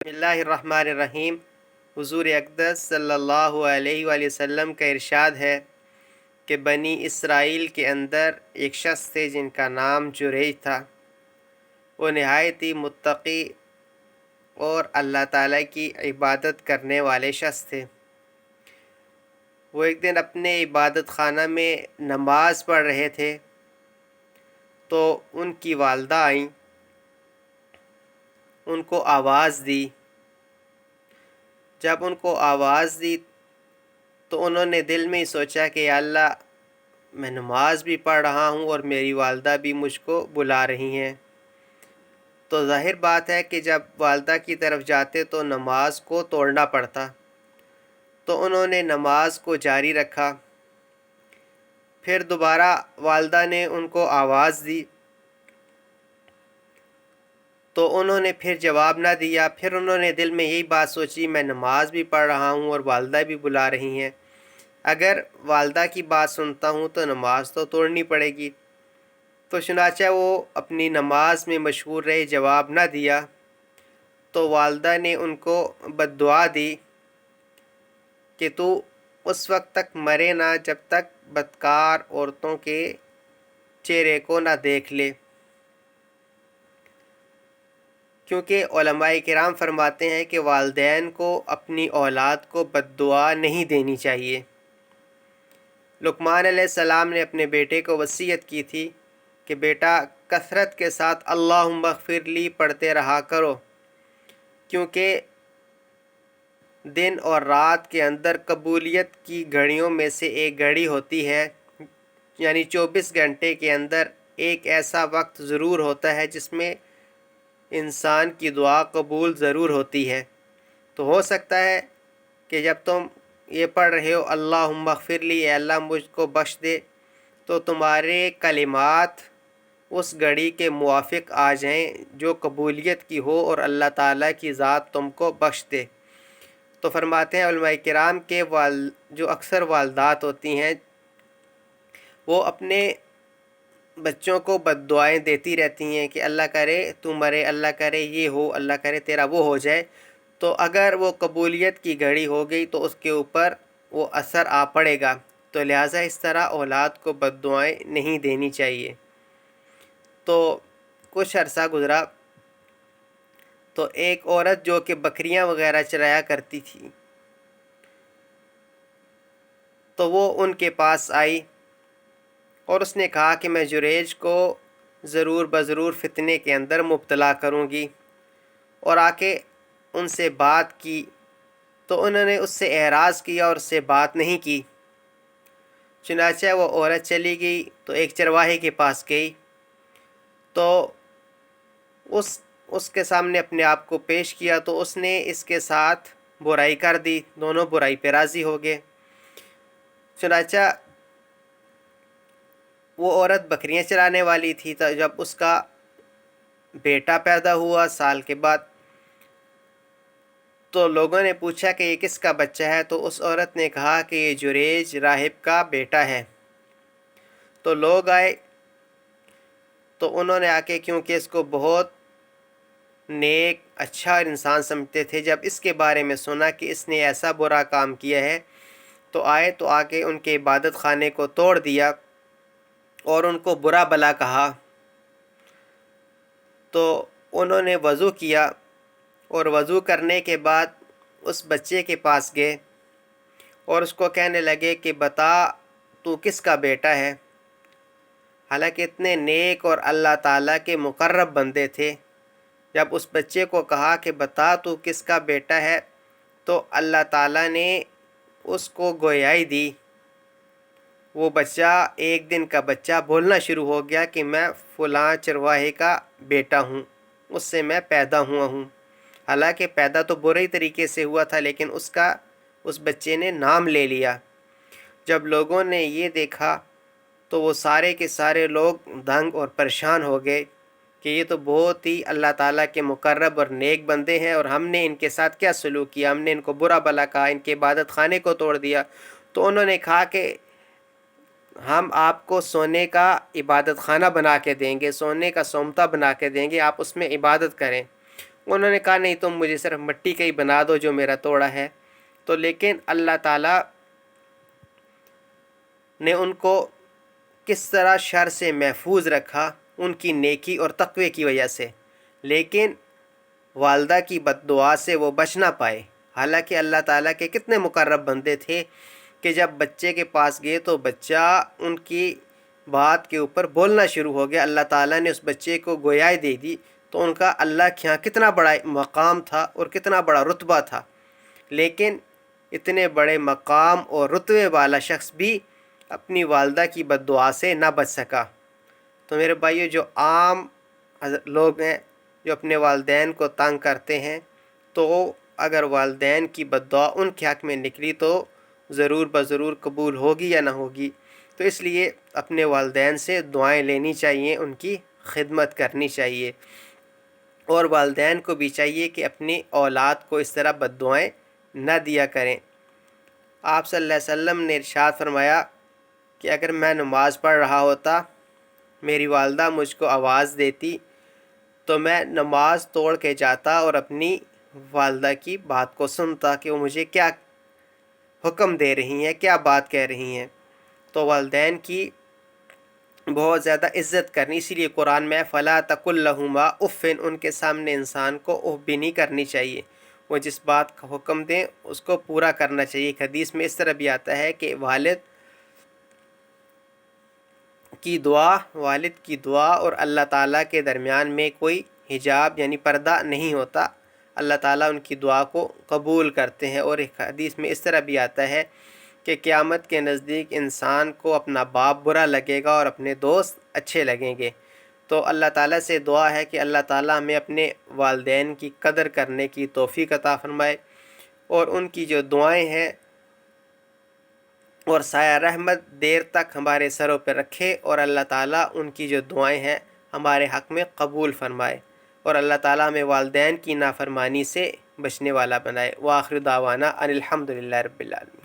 बिस्मिल्लाहिर्रहमानिर्रहीम। हुज़ूर अक़दस सल्लल्लाहु अलैहि वसल्लम का इरशाद है कि बनी इसराइल के अंदर एक शख्स थे जिनका नाम जुरैज था। वो नहायत ही मुत्तक़ी और अल्लाह ताला की इबादत करने वाले शख्स थे। वो एक दिन अपने इबादत खाना में नमाज पढ़ रहे थे तो उनकी वालदा आईं, उनको आवाज़ दी। जब उनको आवाज़ दी तो उन्होंने दिल में ही सोचा कि या अल्लाह, मैं नमाज भी पढ़ रहा हूँ और मेरी वालदा भी मुझको बुला रही हैं। तो ज़ाहिर बात है कि जब वालदा की तरफ जाते तो नमाज को तोड़ना पड़ता। तो उन्होंने नमाज को जारी रखा। फिर दोबारा वालदा ने उनको आवाज़ दी तो उन्होंने फिर जवाब ना दिया। फिर उन्होंने दिल में यही बात सोची, मैं नमाज भी पढ़ रहा हूँ और वालदा भी बुला रही हैं, अगर वालदा की बात सुनता हूँ तो नमाज तो तोड़नी पड़ेगी। तो चुनांचे वो अपनी नमाज में मशगूल रहे, जवाब ना दिया। तो वालदा ने उनको बद्दुआ दी कि तू उस वक्त तक मरे ना जब तक बदकार औरतों के चेहरे को ना देख ले, क्योंकि उलमाए किराम फरमाते हैं कि वालिदैन को अपनी औलाद को बद्दुआ नहीं देनी चाहिए। लुक़मान अलैहिस्सलाम ने अपने बेटे को वसीयत की थी कि बेटा, कसरत के साथ अल्लाहुम्मा ग़फ़िरली पढ़ते रहा करो, क्योंकि दिन और रात के अंदर कबूलियत की घड़ियों में से एक घड़ी होती है। यानी 24 घंटे के अंदर एक ऐसा वक्त ज़रूर होता है जिसमें इंसान की दुआ कबूल ज़रूर होती है। तो हो सकता है कि जब तुम ये पढ़ रहे हो अल्लाहुम्मा ग़फ़िरली, अल्लाह मुझको बख्श दे, तो तुम्हारे कलिमात उस घड़ी के मुवाफ़िक आ जाएं जो कबूलियत की हो और अल्लाह ताला की ज़ात तुमको बख्श दे। तो फरमाते हैं उलमाए किराम के जो अक्सर वालदात होती हैं वो अपने बच्चों को बद्दुआएं देती रहती हैं कि अल्लाह करे तू मरे, अल्लाह करे ये हो, अल्लाह करे तेरा वो हो जाए। तो अगर वो कबूलियत की घड़ी हो गई तो उसके ऊपर वो असर आ पड़ेगा। तो लिहाजा इस तरह औलाद को बद्दुआएं नहीं देनी चाहिए। तो कुछ अरसा गुज़रा तो एक औरत जो कि बकरियां वग़ैरह चराया करती थी, तो वो उनके पास आई और उसने कहा कि मैं जुरैज को ज़रूर बज़रूर फ़ितने के अंदर मुब्तला करूँगी, और आके उनसे बात की। तो उन्होंने उससे एराज़ किया और उससे बात नहीं की। चुनांचे वो औरत चली गई तो एक चरवाहे के पास गई तो उसके सामने अपने आप को पेश किया। तो उसने इसके साथ बुराई कर दी, दोनों बुराई पे राज़ी हो गए। चुनांचे वो औरत बकरियां चराने वाली थी। तो जब उसका बेटा पैदा हुआ साल के बाद, तो लोगों ने पूछा कि ये किसका बच्चा है। तो उस औरत ने कहा कि ये जुरैज राहिब का बेटा है। तो लोग आए तो उन्होंने आके, क्योंकि इसको बहुत नेक अच्छा इंसान समझते थे, जब इसके बारे में सुना कि इसने ऐसा बुरा काम किया है तो आए तो आके उनके इबादत खाने को तोड़ दिया और उनको बुरा भला कहा। तो उन्होंने वज़ू किया और वज़ू करने के बाद उस बच्चे के पास गए और उसको कहने लगे कि बता तू किसका बेटा है। हालांकि इतने नेक और अल्लाह ताला के मुकर्रब बंदे थे। जब उस बच्चे को कहा कि बता तू किसका बेटा है, तो अल्लाह ताला ने उसको गोयाई दी। वो बच्चा एक दिन का बच्चा बोलना शुरू हो गया कि मैं फ़लाँ चरवाहे का बेटा हूँ, उससे मैं पैदा हुआ हूँ। हालांकि पैदा तो बुरे तरीके से हुआ था, लेकिन उस बच्चे ने नाम ले लिया। जब लोगों ने ये देखा तो वो सारे के सारे लोग दंग और परेशान हो गए कि ये तो बहुत ही अल्लाह ताला के मुकर्रब और नेक बंदे हैं और हमने इनके साथ क्या सलूक किया, हमने इनको बुरा भला कहा, इनके इबादत खाने को तोड़ दिया। तो उन्होंने कहा कि हम आपको सोने का इबादत खाना बना के देंगे, सोने का सोमता बना के देंगे, आप उसमें इबादत करें। انہوں نے کہا نہیں تم مجھے صرف مٹی کا ہی بنا دو جو میرا توڑا ہے. تو لیکن اللہ تعالیٰ نے ان کو کس طرح شر سے محفوظ رکھا ان کی نیکی اور تقوی کی وجہ سے. لیکن والدہ کی بد دعا سے وہ بچ نہ پائے. حالانکہ اللہ تعالیٰ کے کتنے مقرب بندے تھے کہ جب بچے کے پاس گئے تو بچہ ان کی بات کے اوپر بولنا شروع ہو گیا. اللہ تعالیٰ نے اس بچے کو گویائی دے دی. تو ان کا اللہ کے یہاں کتنا بڑا مقام تھا اور کتنا بڑا رتبہ تھا. لیکن اتنے بڑے مقام اور رتبے والا شخص بھی اپنی والدہ کی بد دعا سے نہ بچ سکا. تو میرے بھائیو، جو عام لوگ ہیں جو اپنے والدین کو تنگ کرتے ہیں، تو اگر والدین کی بد دعا ان کے حق میں نکلی تو ضرور بضرور قبول ہوگی یا نہ ہوگی. تو اس لیے اپنے والدین سے دعائیں لینی چاہیے، ان کی خدمت کرنی چاہیے، اور والدین کو بھی چاہیے کہ اپنی اولاد کو اس طرح بد دعائیں نہ دیا کریں. آپ صلی اللہ علیہ وسلم نے ارشاد فرمایا کہ اگر میں نماز پڑھ رہا ہوتا، میری والدہ مجھ کو آواز دیتی تو میں نماز توڑ کے جاتا اور اپنی والدہ کی بات کو سنتا کہ وہ مجھے کیا حکم دے رہی ہیں، کیا بات کہہ رہی ہیں. تو والدین کی بہت زیادہ عزت کرنی. اسی لیے قرآن میں فلا تقل لہما اف، ان کے سامنے انسان کو اف بھی نہیں کرنی چاہیے. وہ جس بات کا حکم دیں اس کو پورا کرنا چاہیے. ایک حدیث میں اس طرح بھی آتا ہے کہ والد کی دعا اور اللہ تعالیٰ کے درمیان میں کوئی حجاب یعنی پردہ نہیں ہوتا. اللہ تعالیٰ ان کی دعا کو قبول کرتے ہیں. اور ایک حدیث میں اس طرح بھی آتا ہے کہ قیامت کے نزدیک انسان کو اپنا باپ برا لگے گا اور اپنے دوست اچھے لگیں گے. تو اللہ تعالیٰ سے دعا ہے کہ اللہ تعالیٰ ہمیں اپنے والدین کی قدر کرنے کی توفیق عطا فرمائے، اور ان کی جو دعائیں ہیں اور سایہ رحمت دیر تک ہمارے سروں پہ رکھے، اور اللہ تعالیٰ ان کی جو دعائیں ہیں ہمارے حق میں قبول فرمائے، اور اللہ تعالیٰ ہمیں والدین کی نافرمانی سے بچنے والا بنائے. وآخر دعوانا ان الحمد للہ رب العالمین.